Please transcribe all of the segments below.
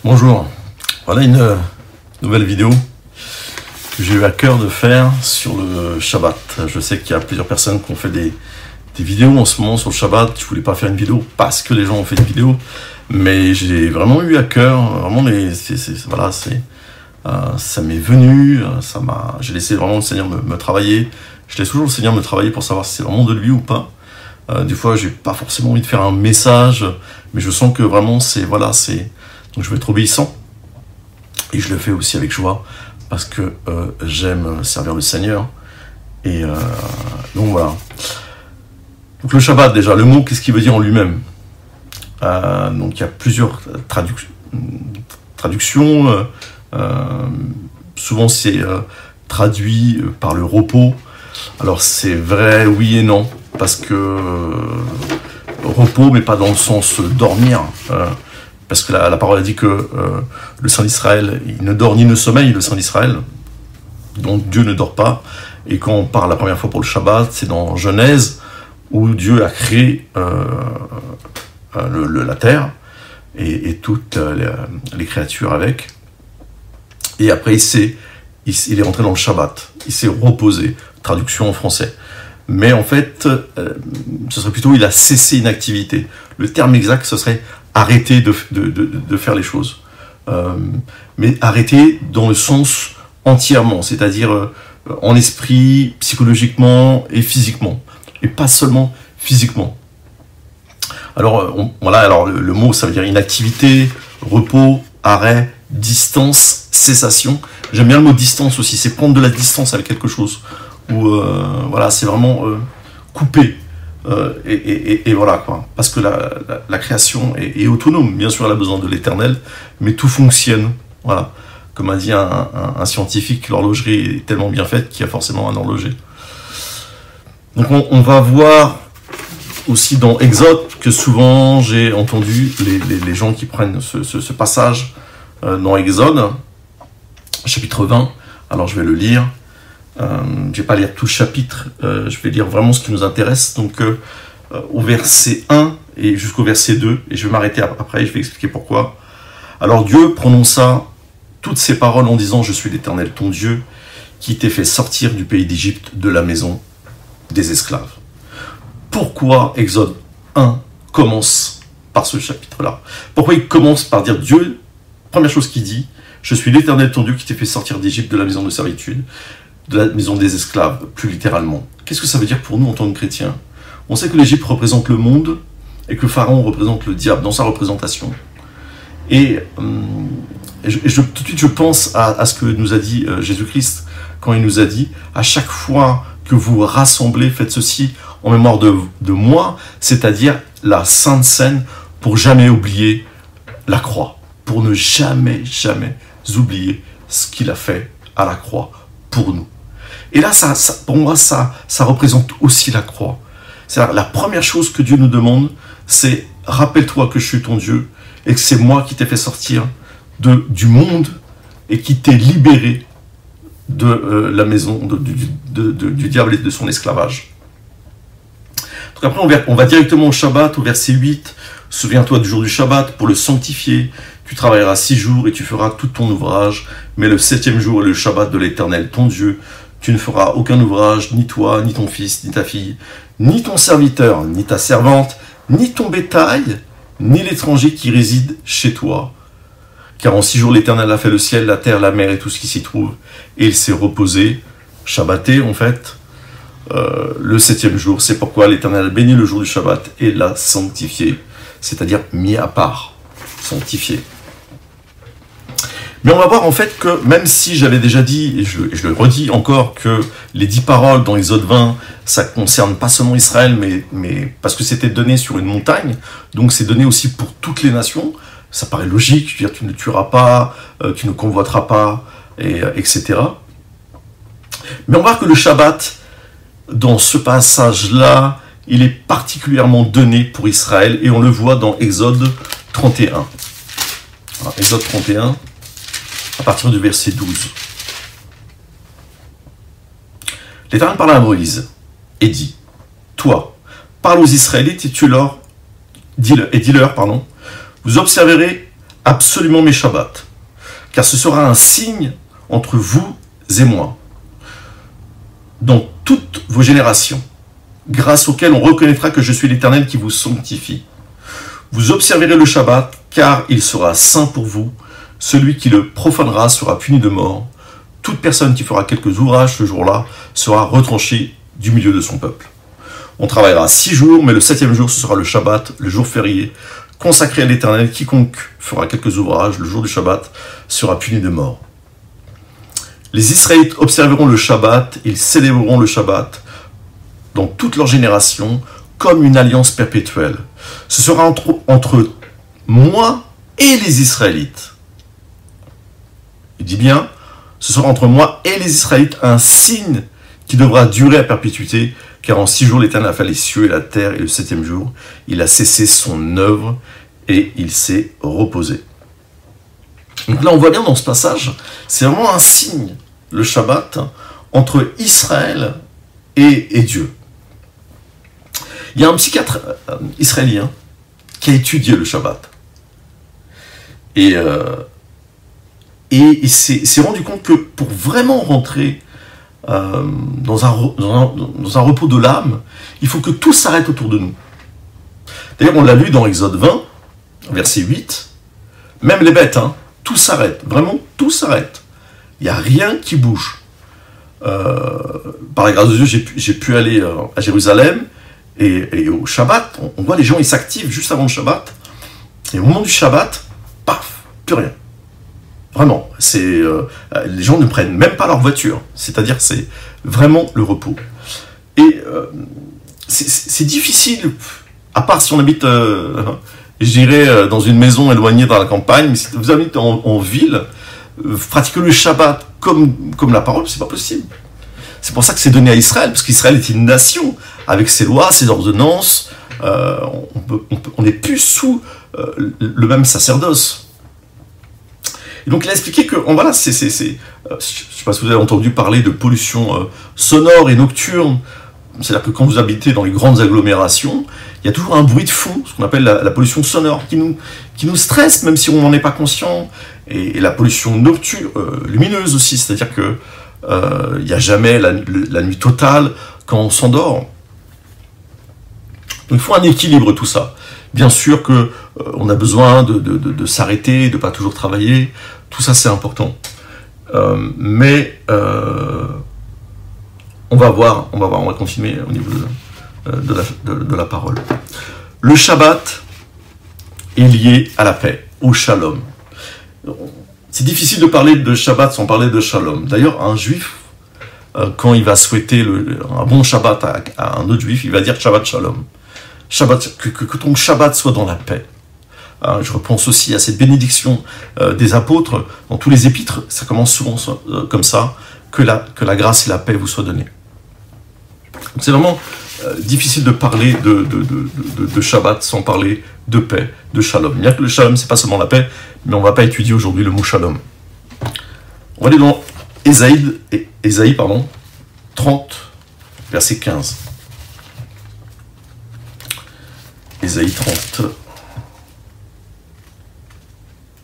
Bonjour, voilà une nouvelle vidéo que j'ai eu à cœur de faire sur le Shabbat. Je sais qu'il y a plusieurs personnes qui ont fait des vidéos en ce moment sur le Shabbat. Je voulais pas faire une vidéo parce que les gens ont fait des vidéos, mais j'ai vraiment eu à cœur, vraiment, ça m'est venu, j'ai laissé vraiment le Seigneur me travailler. Je laisse toujours le Seigneur me travailler pour savoir si c'est vraiment de lui ou pas. Des fois, j'ai pas forcément envie de faire un message, mais je sens que vraiment donc je vais être obéissant, et je le fais aussi avec joie, parce que j'aime servir le Seigneur, et donc voilà. Donc le Shabbat, déjà, le mot, qu'est-ce qu'il veut dire en lui-même? Donc il y a plusieurs traductions, souvent c'est traduit par le repos. Alors c'est vrai, oui et non, parce que repos, mais pas dans le sens dormir, parce que la parole a dit que le Saint d'Israël, il ne dort ni ne sommeille, le Saint d'Israël, donc Dieu ne dort pas. Et quand on parle la première fois pour le Shabbat, c'est dans Genèse, où Dieu a créé la terre et toutes les créatures avec. Et après, il est rentré dans le Shabbat, il s'est reposé, traduction en français. Mais en fait, ce serait plutôt il a cessé une activité. Le terme exact, ce serait arrêter de faire les choses. Mais arrêter dans le sens entièrement, c'est-à-dire en esprit, psychologiquement et physiquement. Et pas seulement physiquement. Alors, alors le mot, ça veut dire inactivité, repos, arrêt, distance, cessation. J'aime bien le mot distance aussi, c'est prendre de la distance avec quelque chose. Ou c'est vraiment couper. Et voilà, quoi. Parce que la création est autonome. Bien sûr, elle a besoin de l'éternel, mais tout fonctionne. Voilà. Comme a dit un scientifique, l'horlogerie est tellement bien faite qu'il y a forcément un horloger. Donc on va voir aussi dans Exode que souvent j'ai entendu les gens qui prennent ce passage dans Exode, chapitre 20. Alors je vais le lire. Je ne vais pas lire tout le chapitre, je vais lire vraiment ce qui nous intéresse. Donc au verset 1 et jusqu'au verset 2, et je vais m'arrêter après, je vais expliquer pourquoi. Alors Dieu prononça toutes ces paroles en disant « Je suis l'Éternel ton Dieu, qui t'ai fait sortir du pays d'Égypte, de la maison des esclaves. » Pourquoi Exode 1 commence par ce chapitre-là? Pourquoi il commence par dire Dieu, première chose qu'il dit, « Je suis l'Éternel ton Dieu qui t'ai fait sortir d'Égypte, de la maison de servitude, de la maison des esclaves », plus littéralement. Qu'est-ce que ça veut dire pour nous en tant que chrétiens? On sait que l'Égypte représente le monde et que Pharaon représente le diable dans sa représentation. Et tout de suite, je pense à ce que nous a dit Jésus-Christ quand il nous a dit « À chaque fois que vous rassemblez, faites ceci en mémoire de moi », c'est-à-dire la Sainte Seine, pour jamais oublier la croix, pour ne jamais oublier ce qu'il a fait à la croix pour nous. Et là, pour moi, ça représente aussi la croix. C'est-à-dire, la première chose que Dieu nous demande, c'est « Rappelle-toi que je suis ton Dieu et que c'est moi qui t'ai fait sortir du monde et qui t'ai libéré de la maison du diable et de son esclavage. » Donc après, on va directement au Shabbat, au verset 8. « Souviens-toi du jour du Shabbat pour le sanctifier. Tu travailleras 6 jours et tu feras tout ton ouvrage. Mais le 7e jour est le Shabbat de l'Éternel, ton Dieu. Tu ne feras aucun ouvrage, ni toi, ni ton fils, ni ta fille, ni ton serviteur, ni ta servante, ni ton bétail, ni l'étranger qui réside chez toi. Car en 6 jours, l'Éternel a fait le ciel, la terre, la mer et tout ce qui s'y trouve. Et il s'est reposé, shabbaté en fait, le 7e jour. C'est pourquoi l'Éternel a béni le jour du Shabbat et l'a sanctifié, c'est-à-dire mis à part, sanctifié. Mais on va voir en fait que, même si j'avais déjà dit, et je le redis encore, que les 10 paroles dans Exode 20, ça concerne pas seulement Israël, mais parce que c'était donné sur une montagne, donc c'est donné aussi pour toutes les nations. Ça paraît logique, je veux dire, tu ne tueras pas, tu ne convoiteras pas, etc. Mais on voit que le Shabbat, dans ce passage-là, il est particulièrement donné pour Israël, et on le voit dans Exode 31. Alors, Exode 31, à partir du verset 12. L'Éternel parla à Moïse, et dit, « Toi, parle aux Israélites, et dis-leur, vous observerez absolument mes Shabbats, car ce sera un signe entre vous et moi, dans toutes vos générations, grâce auquel on reconnaîtra que je suis l'Éternel qui vous sanctifie. Vous observerez le Shabbat, car il sera saint pour vous. Celui qui le profanera sera puni de mort. Toute personne qui fera quelques ouvrages ce jour-là sera retranchée du milieu de son peuple. On travaillera 6 jours, mais le 7e jour, ce sera le Shabbat, le jour férié, consacré à l'Éternel. Quiconque fera quelques ouvrages le jour du Shabbat sera puni de mort. Les Israélites observeront le Shabbat, ils célébreront le Shabbat dans toutes leurs générations comme une alliance perpétuelle. Ce sera entre moi et les Israélites. Il dit bien, ce sera entre moi et les Israélites un signe qui devra durer à perpétuité, car en 6 jours l'Éternel a fait les cieux et la terre, et le 7e jour, il a cessé son œuvre et il s'est reposé. Donc là, on voit bien dans ce passage, c'est vraiment un signe, le Shabbat, entre Israël et Dieu. Il y a un psychiatre israélien qui a étudié le Shabbat. Et il s'est rendu compte que pour vraiment rentrer dans un repos de l'âme, il faut que tout s'arrête autour de nous. D'ailleurs, on l'a lu dans Exode 20, verset 8, même les bêtes, tout s'arrête, vraiment tout s'arrête. Il n'y a rien qui bouge. Par la grâce de Dieu, j'ai pu aller à Jérusalem, et au Shabbat, on voit les gens, ils s'activent juste avant le Shabbat, et au moment du Shabbat, paf, plus rien. Vraiment, les gens ne prennent même pas leur voiture, c'est-à-dire c'est vraiment le repos. Et c'est difficile, à part si on habite, je dirais, dans une maison éloignée dans la campagne, mais si vous habitez en ville, pratiquer le Shabbat comme la parole, c'est pas possible. C'est pour ça que c'est donné à Israël, parce qu'Israël est une nation, avec ses lois, ses ordonnances, on n'est plus sous le même sacerdoce. Et donc il a expliqué que, voilà, je ne sais pas si vous avez entendu parler de pollution sonore et nocturne, c'est-à-dire que quand vous habitez dans les grandes agglomérations, il y a toujours un bruit de fond, ce qu'on appelle la pollution sonore, qui nous stresse, même si on n'en est pas conscient, et la pollution nocturne, lumineuse aussi, c'est-à-dire que il n'y a jamais la nuit totale quand on s'endort. Donc il faut un équilibre, tout ça. Bien sûr qu'on a besoin de s'arrêter, de ne pas toujours travailler, tout ça c'est important. Mais on va continuer au niveau de la parole. Le Shabbat est lié à la paix, au shalom. C'est difficile de parler de Shabbat sans parler de shalom. D'ailleurs, un juif, quand il va souhaiter un bon Shabbat à un autre juif, il va dire Shabbat shalom. Shabbat, que ton Shabbat soit dans la paix. Je repense aussi à cette bénédiction des apôtres. Dans tous les épîtres, ça commence souvent comme ça, que la grâce et la paix vous soient données. C'est vraiment difficile de parler de Shabbat sans parler de paix, de shalom. Bien que le shalom, c'est pas seulement la paix, mais on ne va pas étudier aujourd'hui le mot shalom. On va aller dans Ésaïe 30, verset 15. Ésaïe 30,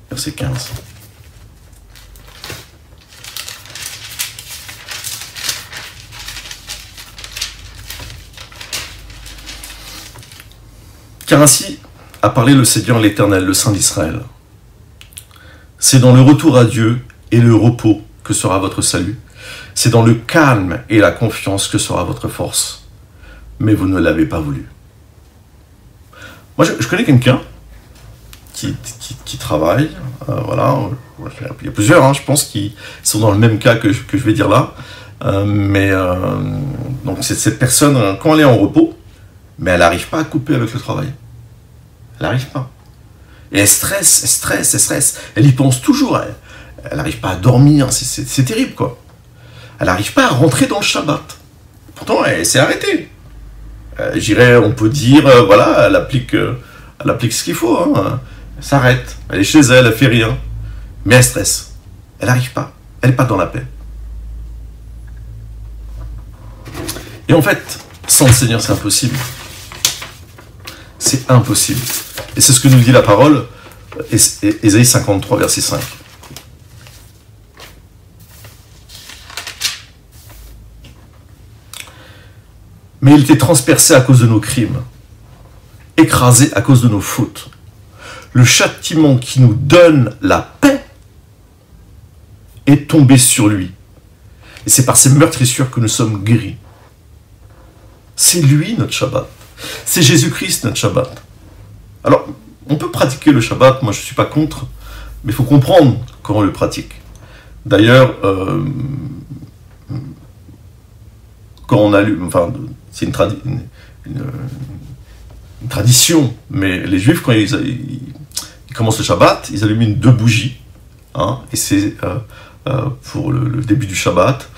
verset 15. Car ainsi a parlé le Seigneur l'Éternel, le Saint d'Israël. C'est dans le retour à Dieu et le repos que sera votre salut. C'est dans le calme et la confiance que sera votre force. Mais vous ne l'avez pas voulu. Moi, je connais quelqu'un qui travaille, voilà, il y a plusieurs, je pense, qui sont dans le même cas que je vais dire là, donc cette personne, quand elle est en repos, mais elle n'arrive pas à couper avec le travail. Elle n'arrive pas. Et elle stresse, elle y pense toujours, elle n'arrive pas à dormir, c'est terrible, quoi. Elle n'arrive pas à rentrer dans le Shabbat. Pourtant, elle s'est arrêtée. On peut dire, voilà, elle applique ce qu'il faut, elle s'arrête, elle est chez elle fait rien, mais elle stresse, elle n'arrive pas, elle n'est pas dans la paix. Et en fait, sans le Seigneur, c'est impossible. C'est impossible. Et c'est ce que nous dit la parole, Ésaïe 53, verset 5. Mais il était transpercé à cause de nos crimes, écrasé à cause de nos fautes. Le châtiment qui nous donne la paix est tombé sur lui. Et c'est par ses meurtrissures que nous sommes guéris. C'est lui notre Shabbat. C'est Jésus-Christ notre Shabbat. Alors, on peut pratiquer le Shabbat, moi je ne suis pas contre, mais il faut comprendre comment on le pratique. D'ailleurs, quand on a lu, enfin, c'est une tradition, mais les Juifs, quand ils commencent le Shabbat, ils allument 2 bougies, hein, et c'est pour le début du Shabbat,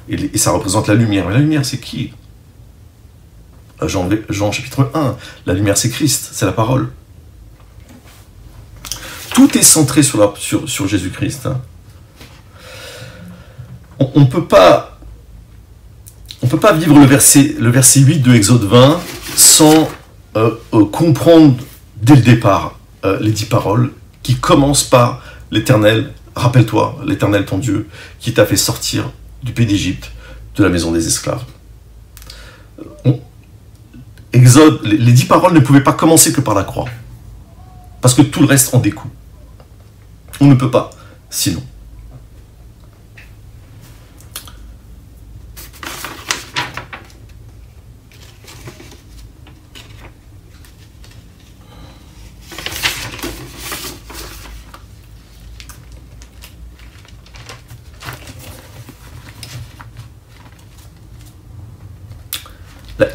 et ça représente la lumière. Mais la lumière, c'est qui? Jean chapitre 1, la lumière c'est Christ, c'est la parole. Tout est centré sur Jésus-Christ. Hein. On ne peut pas vivre le verset 8 de Exode 20 sans comprendre dès le départ les 10 paroles qui commencent par l'Éternel. Rappelle-toi, l'Éternel ton Dieu, qui t'a fait sortir du pays d'Égypte, de la maison des esclaves. Exode, les 10 paroles ne pouvaient pas commencer que par la croix. Parce que tout le reste en découle. On ne peut pas, sinon.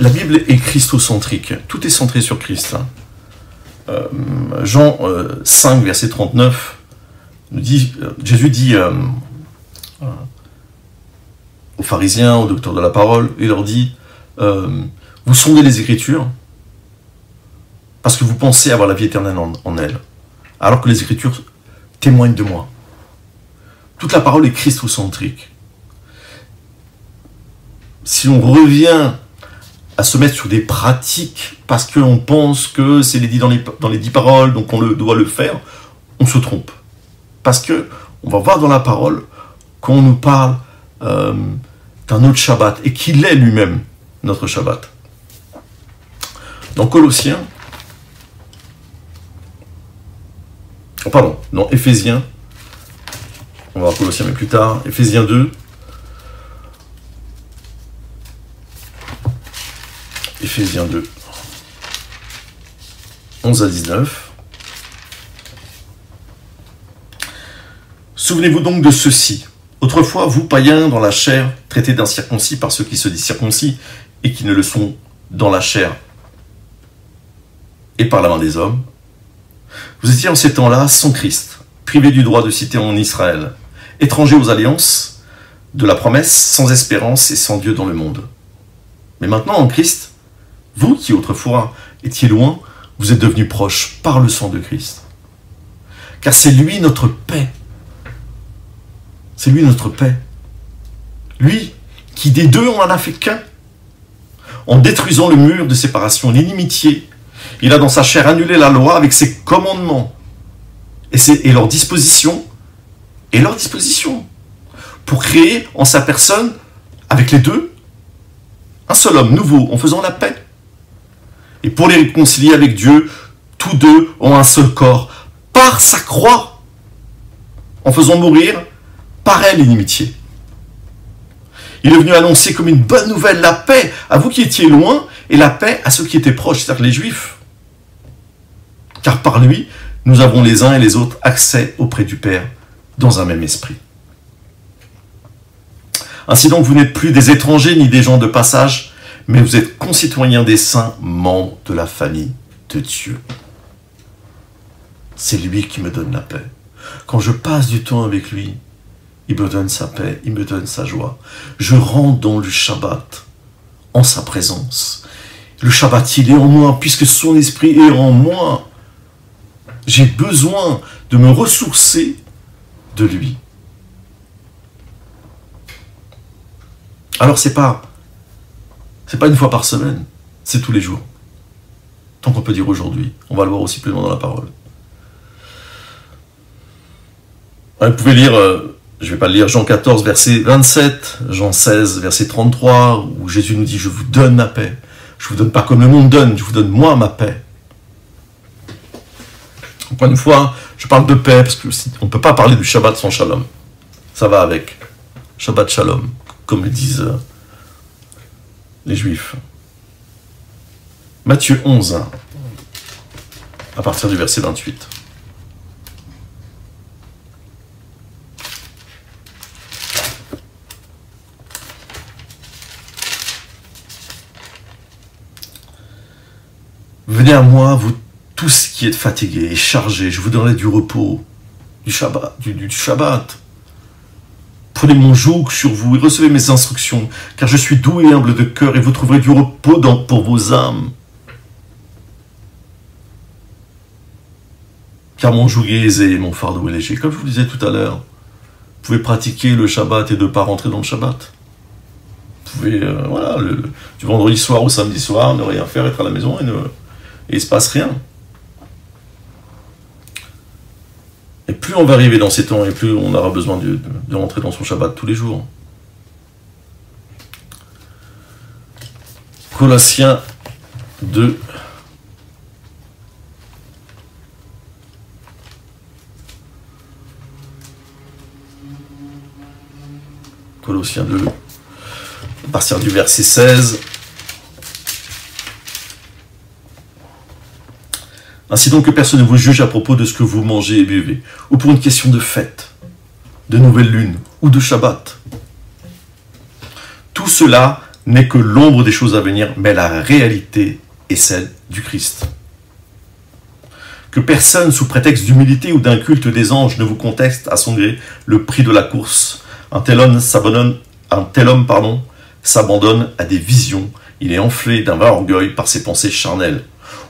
La Bible est christocentrique. Tout est centré sur Christ. Jean 5, verset 39, Jésus dit aux pharisiens, aux docteurs de la parole, il leur dit, vous sondez les Écritures parce que vous pensez avoir la vie éternelle en elles, alors que les Écritures témoignent de moi. Toute la parole est christocentrique. Si on revient à se mettre sur des pratiques parce qu'on pense que c'est dit dans les 10 paroles, donc on doit le faire, on se trompe. Parce que on va voir dans la parole qu'on nous parle d'un autre Shabbat et qu'il est lui-même notre Shabbat. Dans Colossiens, dans Éphésiens, on va voir Colossiens mais plus tard, Éphésiens 2, Éphésiens 2, 11 à 19. Souvenez-vous donc de ceci. Autrefois, vous, païens, dans la chair, traités d'incirconcis par ceux qui se disent circoncis et qui ne le sont dans la chair et par la main des hommes, vous étiez en ces temps-là sans Christ, privés du droit de cité en Israël, étrangers aux alliances de la promesse, sans espérance et sans Dieu dans le monde. Mais maintenant, en Christ, vous qui autrefois étiez loin, vous êtes devenus proches par le sang de Christ. Car c'est lui notre paix. C'est lui notre paix. Lui qui des deux on n'en a fait qu'un. En détruisant le mur de séparation, l'inimitié, il a dans sa chair annulé la loi avec ses commandements et leurs dispositions, pour créer en sa personne, avec les deux, un seul homme nouveau en faisant la paix. Et pour les réconcilier avec Dieu, tous deux ont un seul corps, par sa croix, en faisant mourir par elle l'inimitié. Il est venu annoncer comme une bonne nouvelle la paix à vous qui étiez loin et la paix à ceux qui étaient proches, c'est-à-dire les Juifs. Car par lui, nous avons les uns et les autres accès auprès du Père dans un même esprit. Ainsi donc, vous n'êtes plus des étrangers ni des gens de passage, mais vous êtes concitoyens des saints, membres de la famille de Dieu. C'est lui qui me donne la paix. Quand je passe du temps avec lui, il me donne sa paix, il me donne sa joie. Je rentre dans le Shabbat, en sa présence. Le Shabbat, il est en moi, puisque son esprit est en moi. J'ai besoin de me ressourcer de lui. Alors c'est pas une fois par semaine, c'est tous les jours. Tant qu'on peut dire aujourd'hui, on va le voir aussi plus loin dans la parole. Vous pouvez lire, je ne vais pas le lire, Jean 14, verset 27, Jean 16, verset 33, où Jésus nous dit « Je vous donne ma paix. Je ne vous donne pas comme le monde donne, je vous donne moi ma paix. » Encore une fois, je parle de paix, parce qu'on ne peut pas parler du Shabbat sans Shalom. Ça va avec. Shabbat Shalom, comme le disent les Juifs. Matthieu 11, à partir du verset 28. Venez à moi, vous tous qui êtes fatigués et chargés, je vous donnerai du repos, du Shabbat. Prenez mon joug sur vous et recevez mes instructions, car je suis doux et humble de cœur, et vous trouverez du repos pour vos âmes. Car mon joug est aisé et mon fardeau est léger. Comme je vous disais tout à l'heure, vous pouvez pratiquer le Shabbat et ne pas rentrer dans le Shabbat. Vous pouvez, du vendredi soir au samedi soir, ne rien faire, être à la maison et il ne se passe rien. Et plus on va arriver dans ces temps, et plus on aura besoin de rentrer dans son Shabbat tous les jours. Colossiens 2. Colossiens 2, à partir du verset 16. Ainsi donc que personne ne vous juge à propos de ce que vous mangez et buvez, ou pour une question de fête, de nouvelle lune, ou de Shabbat. Tout cela n'est que l'ombre des choses à venir, mais la réalité est celle du Christ. Que personne, sous prétexte d'humilité ou d'un culte des anges, ne vous conteste à son gré le prix de la course. Un tel homme s'abandonne à des visions. Il est enflé d'un vain orgueil par ses pensées charnelles.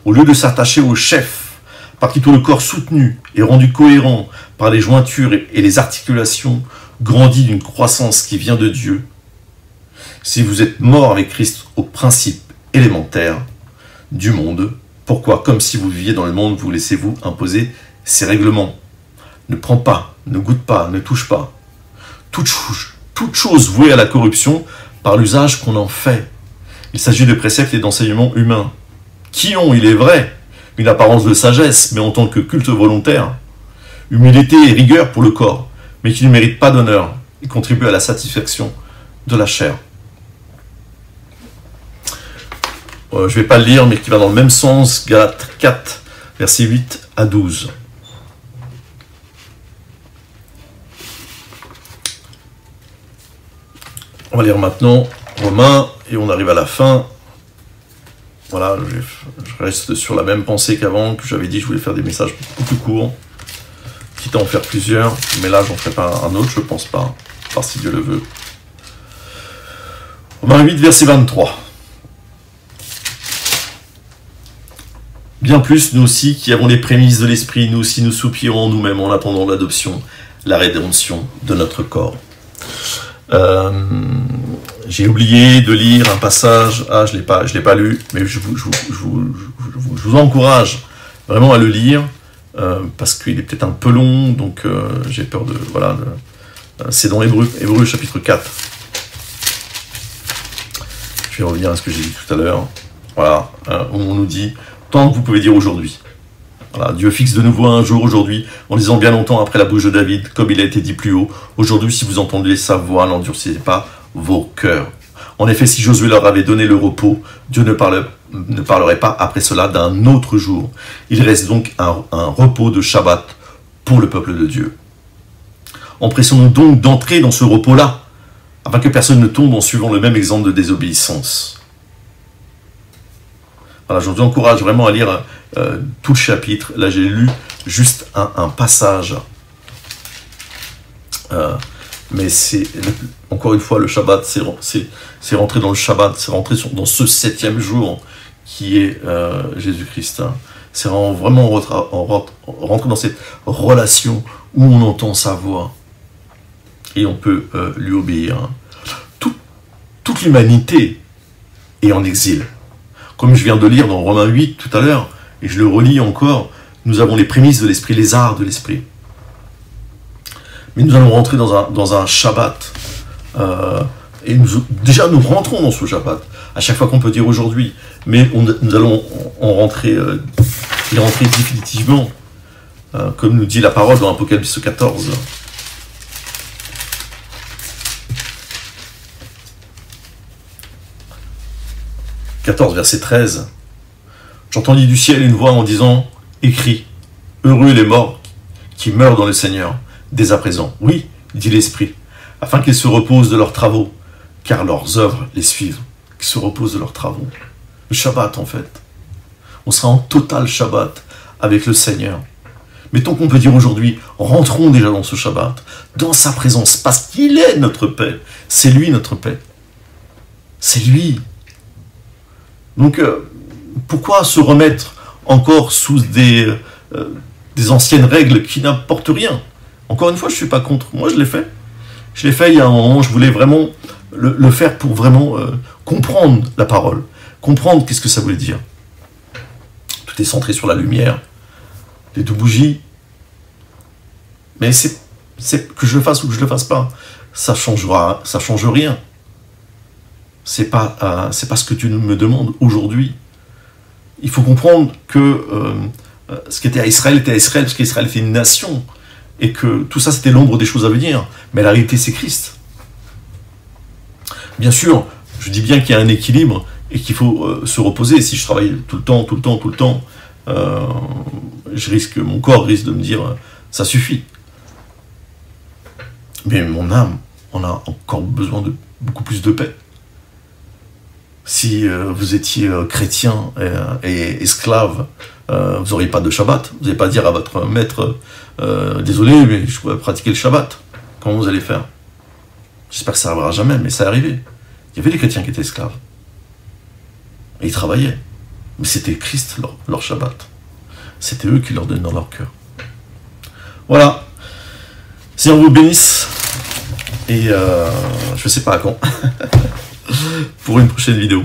Au lieu de s'attacher au chef, par qui tout le corps soutenu et rendu cohérent par les jointures et les articulations, grandit d'une croissance qui vient de Dieu. Si vous êtes mort avec Christ aux principes élémentaires du monde, pourquoi, comme si vous viviez dans le monde, vous laissez-vous imposer ces règlements? Ne prends pas, ne goûte pas, ne touche pas. Toute chose vouée à la corruption par l'usage qu'on en fait. Il s'agit de préceptes et d'enseignements humains, qui ont, il est vrai, une apparence de sagesse, mais en tant que culte volontaire, humilité et rigueur pour le corps, mais qui ne méritent pas d'honneur et contribuent à la satisfaction de la chair. Je ne vais pas le lire, mais qui va dans le même sens, Galates 4, versets 8 à 12. On va lire maintenant Romains, et on arrive à la fin. Voilà, je reste sur la même pensée qu'avant, que j'avais dit, je voulais faire des messages beaucoup plus courts, quitte à en faire plusieurs, mais là, j'en ferai pas un autre, je pense pas, par si Dieu le veut. Romains 8, verset 23. Bien plus, nous aussi, qui avons les prémices de l'Esprit, nous aussi nous soupirons nous-mêmes en attendant l'adoption, la rédemption de notre corps. J'ai oublié de lire un passage, je l'ai pas lu, mais je vous encourage vraiment à le lire, parce qu'il est peut-être un peu long, donc j'ai peur de... Voilà, c'est dans Hébreux chapitre 4. Je vais revenir à ce que j'ai dit tout à l'heure. Voilà, où on nous dit, tant que vous pouvez dire aujourd'hui. Voilà, Dieu fixe de nouveau un jour aujourd'hui, en disant bien longtemps après la bouche de David, comme il a été dit plus haut, aujourd'hui si vous entendez sa voix, n'endurcissez pas vos cœurs. En effet, si Josué leur avait donné le repos, Dieu ne parlerait pas après cela d'un autre jour. Il reste donc un repos de Shabbat pour le peuple de Dieu. Empressons-nous donc d'entrer dans ce repos-là, afin que personne ne tombe en suivant le même exemple de désobéissance. Voilà, je vous encourage vraiment à lire tout le chapitre. Là, j'ai lu juste un passage. Mais c'est, encore une fois, le Shabbat, c'est rentrer dans le Shabbat, c'est rentrer dans ce 7e jour qui est Jésus-Christ. Hein. C'est vraiment rentrer dans cette relation où on entend sa voix et on peut lui obéir. Hein. Toute l'humanité est en exil. Comme je viens de lire dans Romains 8 tout à l'heure, et je le relis encore, nous avons les prémices de l'esprit, les arts de l'esprit. Mais nous allons rentrer dans un Shabbat. Et déjà, nous rentrons dans ce Shabbat. À chaque fois qu'on peut dire aujourd'hui. Mais nous allons en rentrer, y rentrer définitivement. Comme nous dit la parole dans Apocalypse 14. « 14, verset 13. J'entendis du ciel une voix en disant, écris, heureux les morts qui meurent dans le Seigneur, dès à présent. Oui, dit l'Esprit, afin qu'ils se reposent de leurs travaux, car leurs œuvres les suivent. Qu'ils se reposent de leurs travaux. » Le Shabbat, en fait. On sera en total Shabbat avec le Seigneur. Mettons qu'on peut dire aujourd'hui, rentrons déjà dans ce Shabbat, dans sa présence, parce qu'il est notre paix. C'est lui notre paix. C'est lui. Donc, pourquoi se remettre encore sous des anciennes règles qui n'apportent rien? Encore une fois, je ne suis pas contre. Moi, je l'ai fait. Je l'ai fait il y a un moment, je voulais vraiment le faire pour vraiment comprendre la parole, comprendre qu'est-ce que ça voulait dire. Tout est centré sur la lumière, les 2 bougies. Mais c'est que je le fasse ou que je le fasse pas, ça change rien. C'est pas ce que tu me demandes aujourd'hui. Il faut comprendre que ce qui était à Israël, parce qu'Israël était une nation, et que tout ça c'était l'ombre des choses à venir. Mais la réalité c'est Christ. Bien sûr, je dis bien qu'il y a un équilibre et qu'il faut se reposer. Si je travaille tout le temps, mon corps risque de me dire ça suffit. Mais mon âme en a encore besoin de beaucoup plus de paix. Si vous étiez chrétien et esclave, vous n'auriez pas de Shabbat. Vous n'allez pas dire à votre maître désolé, mais je pourrais pratiquer le Shabbat. Comment vous allez faire? J'espère que ça n'arrivera jamais, mais ça est arrivé. Il y avait des chrétiens qui étaient esclaves. Et ils travaillaient. Mais c'était Christ, leur Shabbat. C'était eux qui leur donnaient dans leur cœur. Voilà. Seigneur vous bénisse. Et je ne sais pas à quand. Pour une prochaine vidéo.